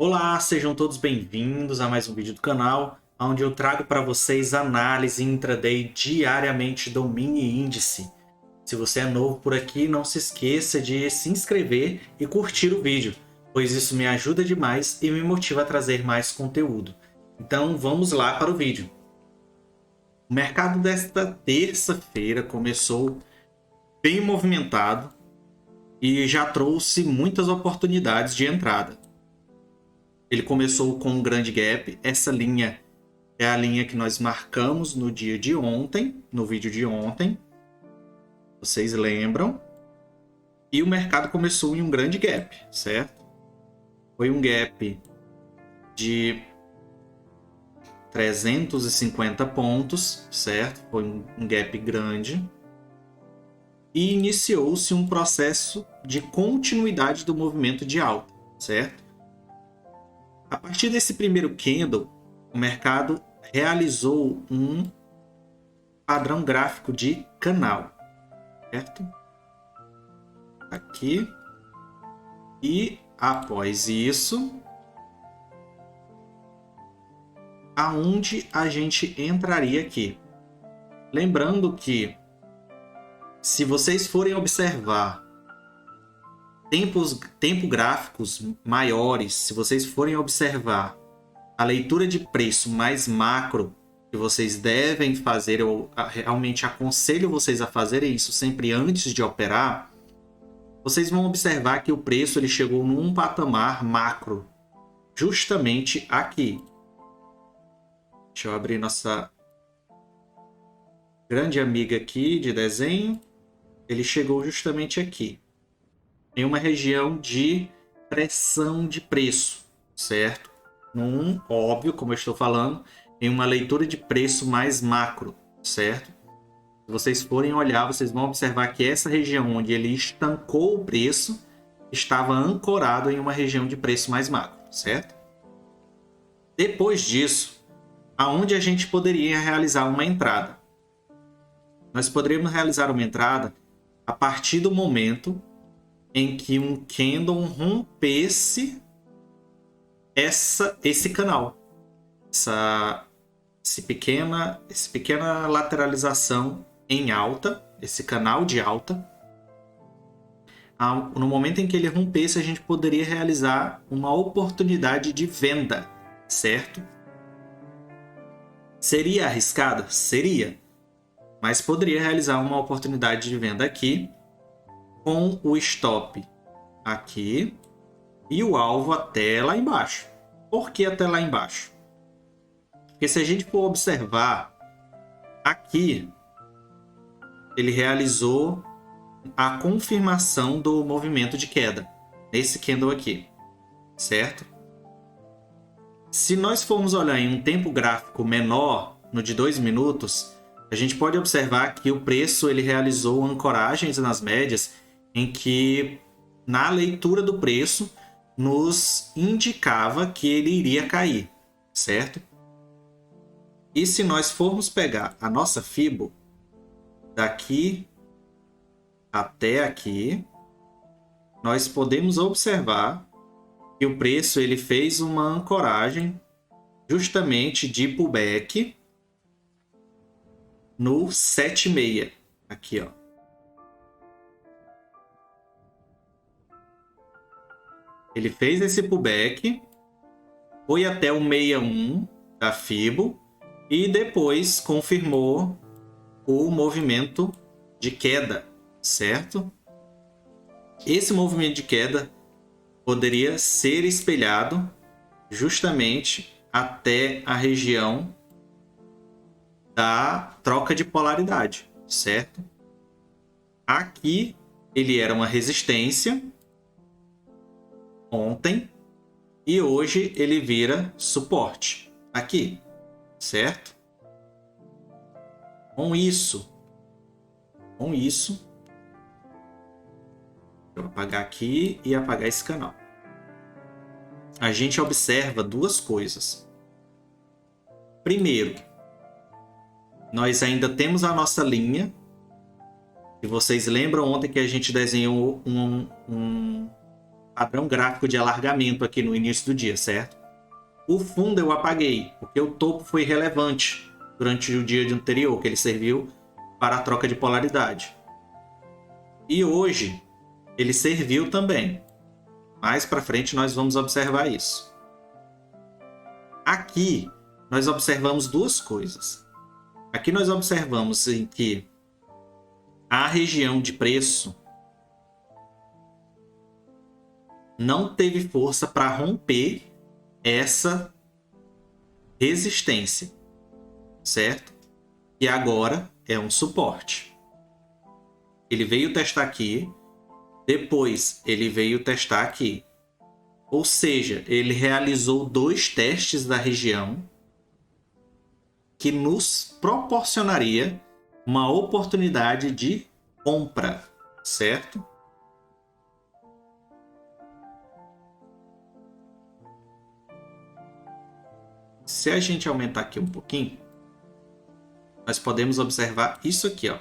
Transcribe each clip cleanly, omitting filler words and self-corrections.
Olá, sejam todos bem-vindos a mais um vídeo do canal, onde eu trago para vocês análise intraday diariamente do mini índice. Se você é novo por aqui, não se esqueça de se inscrever e curtir o vídeo, pois isso me ajuda demais e me motiva a trazer mais conteúdo. Então vamos lá para o vídeo. O mercado desta terça-feira começou bem movimentado e já trouxe muitas oportunidades de entrada. Ele começou com um grande gap. Essa linha é a linha que nós marcamos no dia de ontem, no vídeo de ontem. Vocês lembram? E o mercado começou em um grande gap, certo? Foi um gap de 350 pontos, certo? Foi um gap grande. E iniciou-se um processo de continuidade do movimento de alta, certo? A partir desse primeiro candle, o mercado realizou um padrão gráfico de canal, certo? Aqui. E após isso, aonde a gente entraria aqui? Lembrando que, se vocês forem observar tempo gráficos maiores, se vocês forem observar a leitura de preço mais macro que vocês devem fazer, eu realmente aconselho vocês a fazerem isso sempre antes de operar, vocês vão observar que o preço ele chegou num patamar macro, justamente aqui. Deixa eu abrir nossa grande amiga aqui de desenho. Ele chegou justamente aqui, em uma região de pressão de preço, certo? Óbvio, como eu estou falando, em uma leitura de preço mais macro, certo? Se vocês forem olhar, vocês vão observar que essa região onde ele estancou o preço estava ancorado em uma região de preço mais macro, certo? Depois disso, aonde a gente poderia realizar uma entrada? Nós poderíamos realizar uma entrada a partir do momento em que um candle rompesse esse canal, essa pequena lateralização em alta, esse canal de alta. No momento em que ele rompesse, a gente poderia realizar uma oportunidade de venda, certo? Seria arriscado? Seria, mas poderia realizar uma oportunidade de venda aqui, com o stop aqui e o alvo até lá embaixo. Por que até lá embaixo? Porque se a gente for observar, aqui ele realizou a confirmação do movimento de queda, nesse candle aqui, certo? Se nós formos olhar em um tempo gráfico menor, no de 2 minutos, a gente pode observar que o preço ele realizou ancoragens nas médias em que, na leitura do preço, nos indicava que ele iria cair, certo? E se nós formos pegar a nossa Fibo, daqui até aqui, nós podemos observar que o preço ele fez uma ancoragem justamente de pullback no 7,6, aqui, ó. Ele fez esse pullback, foi até o 61 da Fibo e depois confirmou o movimento de queda, certo? Esse movimento de queda poderia ser espelhado justamente até a região da troca de polaridade, certo? Aqui ele era uma resistência ontem e hoje ele vira suporte aqui, certo? Com isso, eu vou apagar aqui e apagar esse canal. A gente observa duas coisas. Primeiro, nós ainda temos a nossa linha. Se vocês lembram ontem que a gente desenhou um padrão gráfico de alargamento aqui no início do dia, certo? O fundo eu apaguei, porque o topo foi relevante durante o dia anterior, que ele serviu para a troca de polaridade. E hoje ele serviu também. Mais para frente nós vamos observar isso. Aqui nós observamos duas coisas. Aqui nós observamos em que a região de preço não teve força para romper essa resistência, certo? E agora é um suporte. Ele veio testar aqui, depois ele veio testar aqui. Ou seja, ele realizou 2 testes da região que nos proporcionaria uma oportunidade de compra, certo? Se a gente aumentar aqui um pouquinho, nós podemos observar isso aqui, ó.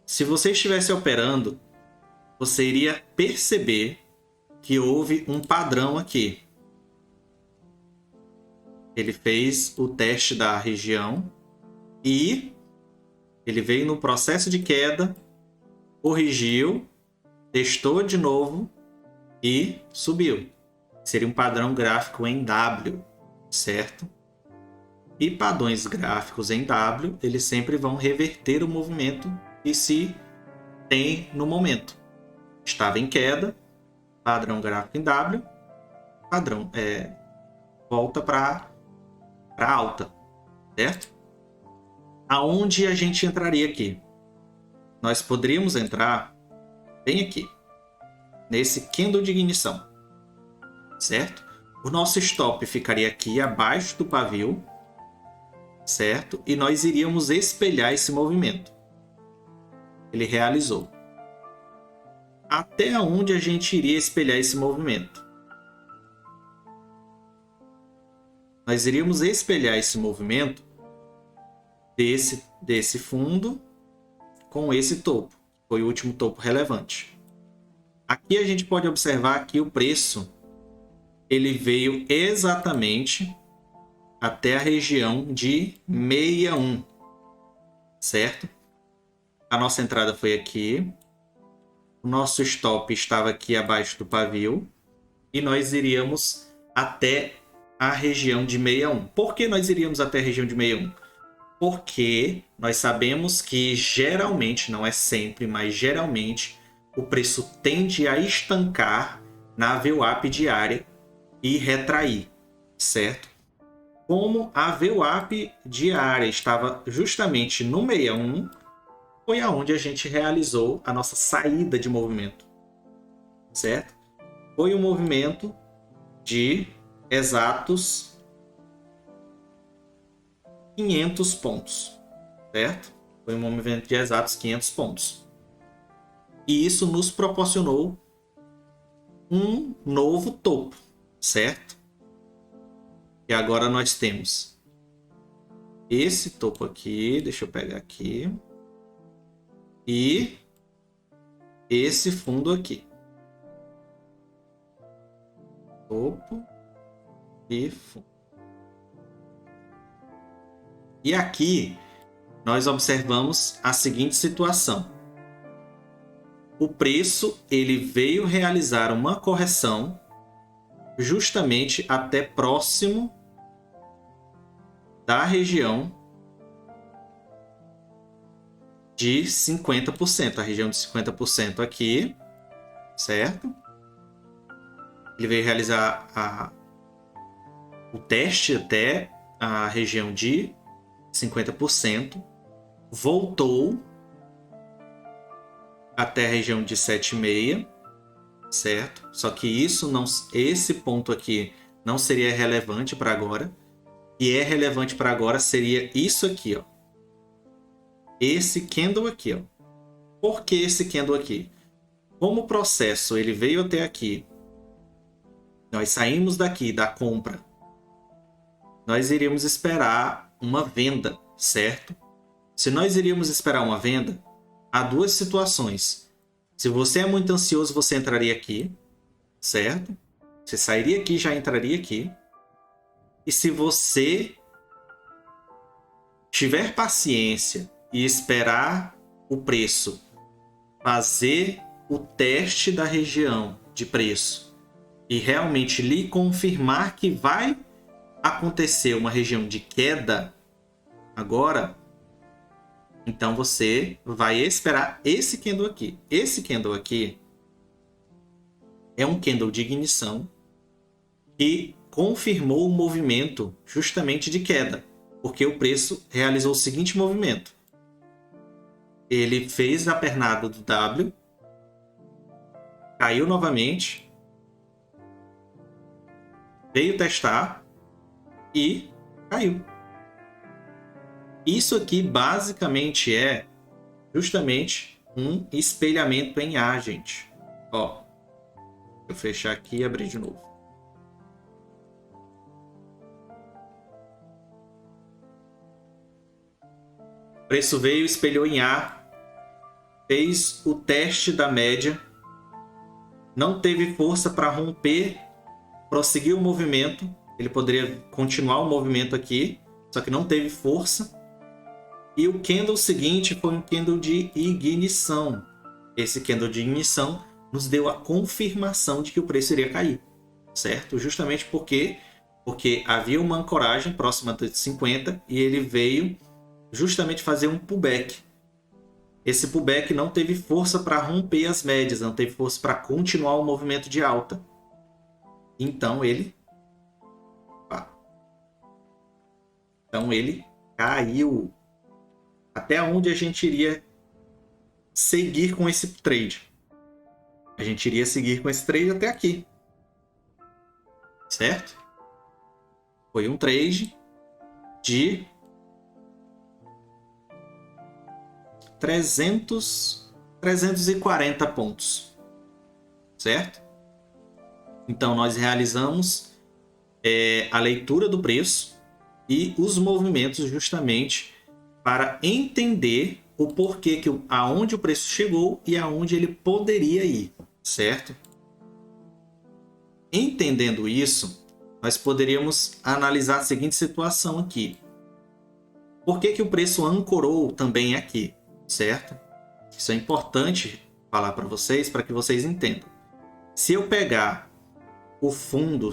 Se você estivesse operando, você iria perceber que houve um padrão aqui. Ele fez o teste da região e ele veio no processo de queda, corrigiu, testou de novo e subiu. Seria um padrão gráfico em W, certo? E padrões gráficos em W, eles sempre vão reverter o movimento que se tem no momento. Estava em queda, padrão gráfico em W, padrão volta para alta, certo? Aonde a gente entraria aqui? Nós poderíamos entrar bem aqui, nesse candle de ignição, certo? O nosso stop ficaria aqui abaixo do pavio, certo? E nós iríamos espelhar esse movimento. Ele realizou. Até onde a gente iria espelhar esse movimento? Nós iríamos espelhar esse movimento desse fundo com esse topo. Foi o último topo relevante. Aqui a gente pode observar que o preço ele veio exatamente até a região de 61, certo? A nossa entrada foi aqui. O nosso stop estava aqui abaixo do pavio. E nós iríamos até a região de 61. Por que nós iríamos até a região de 61? Porque nós sabemos que geralmente, não é sempre, mas geralmente, o preço tende a estancar na VWAP diária e retrair, certo? Como a VWAP diária estava justamente no 61, foi aonde a gente realizou a nossa saída de movimento, certo? Foi um movimento de exatos 500 pontos, certo? Foi um movimento de exatos 500 pontos. E isso nos proporcionou um novo topo, certo? E agora nós temos esse topo aqui, deixa eu pegar aqui, e esse fundo aqui. Topo e fundo. E aqui nós observamos a seguinte situação. O preço ele veio realizar uma correção justamente até próximo da região de 50%, a região de 50% aqui, certo? Ele veio realizar o teste até a região de 50%, voltou até a região de 7,6, certo? Só que esse ponto aqui não seria relevante para agora. E é relevante para agora seria isso aqui, ó. Esse candle aqui, ó. Por que esse candle aqui? Como o processo ele veio até aqui, nós saímos daqui da compra, nós iríamos esperar uma venda, certo? Se nós iríamos esperar uma venda, há duas situações. Se você é muito ansioso, você entraria aqui, certo? Você sairia aqui e já entraria aqui. E se você tiver paciência e esperar o preço fazer o teste da região de preço e realmente lhe confirmar que vai acontecer uma região de queda agora, então você vai esperar esse candle aqui. Esse candle aqui é um candle de ignição que confirmou o movimento justamente de queda, porque o preço realizou o seguinte movimento. Ele fez a pernada do W, caiu novamente, veio testar e caiu. Isso aqui basicamente é justamente um espelhamento em A, gente. Ó, deixa eu fechar aqui e abrir de novo. O preço veio, espelhou em A, fez o teste da média, não teve força para romper, prosseguir o movimento. Ele poderia continuar o movimento aqui, só que não teve força. E o candle seguinte foi um candle de ignição. Esse candle de ignição nos deu a confirmação de que o preço iria cair, certo? Justamente porque havia uma ancoragem próxima de 50 e ele veio justamente fazer um pullback. Esse pullback não teve força para romper as médias, não teve força para continuar o movimento de alta. Então ele caiu. Até onde a gente iria seguir com esse trade? A gente iria seguir com esse trade até aqui, certo? Foi um trade de 340 pontos, certo? Então nós realizamos a leitura do preço e os movimentos justamente para entender o porquê, aonde o preço chegou e aonde ele poderia ir, certo? Entendendo isso, nós poderíamos analisar a seguinte situação aqui. Por que o preço ancorou também aqui, certo? Isso é importante falar para vocês, para que vocês entendam. Se eu pegar o fundo,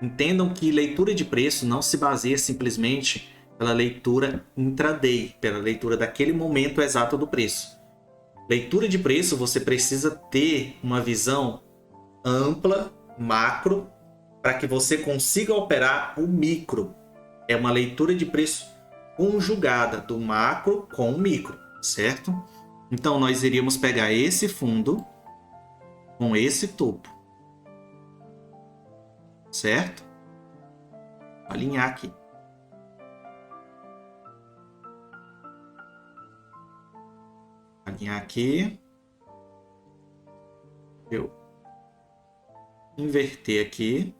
entendam que leitura de preço não se baseia simplesmente pela leitura intraday, pela leitura daquele momento exato do preço. Leitura de preço, você precisa ter uma visão ampla, macro, para que você consiga operar o micro. É uma leitura de preço conjugada do macro com o micro, certo? Então nós iríamos pegar esse fundo com esse topo, certo? Alinhar aqui. Alinhar aqui. Eu inverter aqui.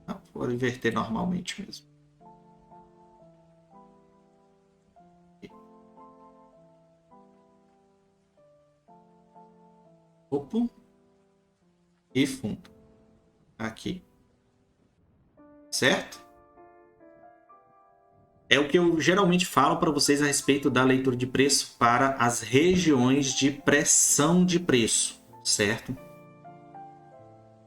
Não, vou inverter normalmente mesmo. Topo e fundo. Aqui. Certo? É o que eu geralmente falo para vocês a respeito da leitura de preço para as regiões de pressão de preço, certo?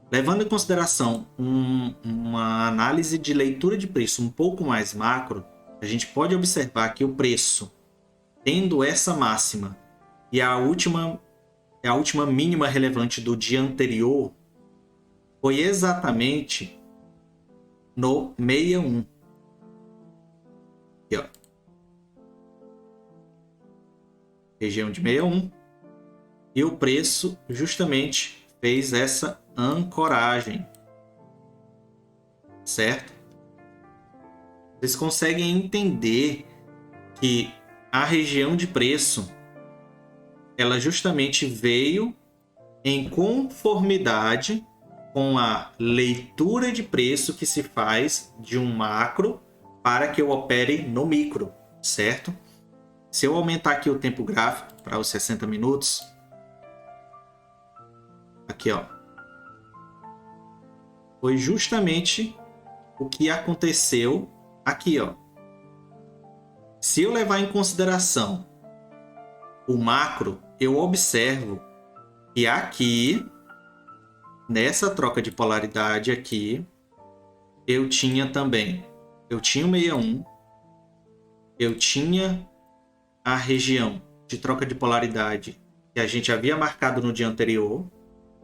Levando em consideração uma análise de leitura de preço um pouco mais macro, a gente pode observar que o preço, tendo essa máxima e a última mínima relevante do dia anterior, foi exatamente no 61. Aqui, ó. Região de 61. E o preço justamente fez essa ancoragem. Certo? Vocês conseguem entender que a região de preço ela justamente veio em conformidade com a leitura de preço que se faz de um macro para que eu opere no micro, certo? Se eu aumentar aqui o tempo gráfico para os 60 minutos, aqui ó, foi justamente o que aconteceu aqui ó. Se eu levar em consideração o macro, eu observo que aqui, nessa troca de polaridade aqui, eu tinha também, eu tinha o 61, eu tinha a região de troca de polaridade que a gente havia marcado no dia anterior,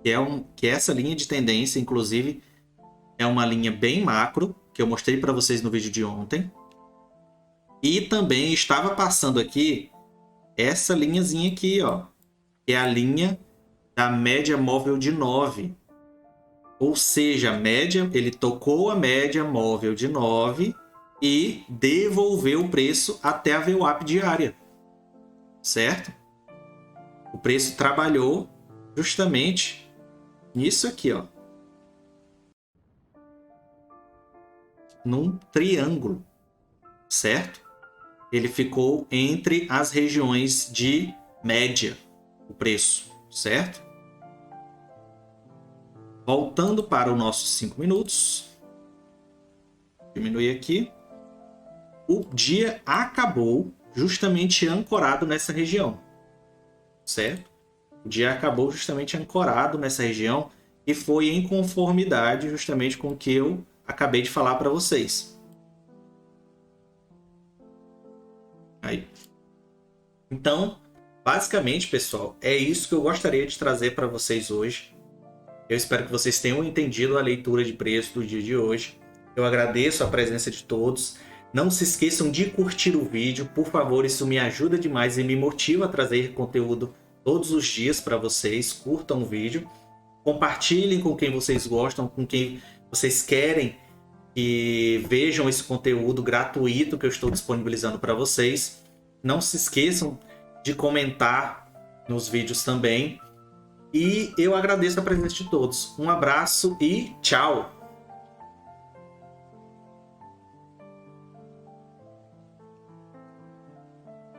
que é essa linha de tendência, inclusive, é uma linha bem macro, que eu mostrei para vocês no vídeo de ontem. E também estava passando aqui essa linhazinha aqui, ó, que é a linha da média móvel de 9. Ou seja, a média, ele tocou a média móvel de 9 e devolveu o preço até a VWAP diária. Certo? O preço trabalhou justamente nisso aqui, ó. Num triângulo, certo? Ele ficou entre as regiões de média, o preço, certo? Voltando para os nossos 5 minutos. Diminui aqui. O dia acabou justamente ancorado nessa região, certo? O dia acabou justamente ancorado nessa região e foi em conformidade justamente com o que eu acabei de falar para vocês. Aí. Então, basicamente, pessoal, é isso que eu gostaria de trazer para vocês hoje. Eu espero que vocês tenham entendido a leitura de preço do dia de hoje. Eu agradeço a presença de todos. Não se esqueçam de curtir o vídeo, por favor, isso me ajuda demais e me motiva a trazer conteúdo todos os dias para vocês. Curtam o vídeo, compartilhem com quem vocês gostam, com quem vocês querem que vejam esse conteúdo gratuito que eu estou disponibilizando para vocês. Não se esqueçam de comentar nos vídeos também. E eu agradeço a presença de todos. Um abraço e tchau!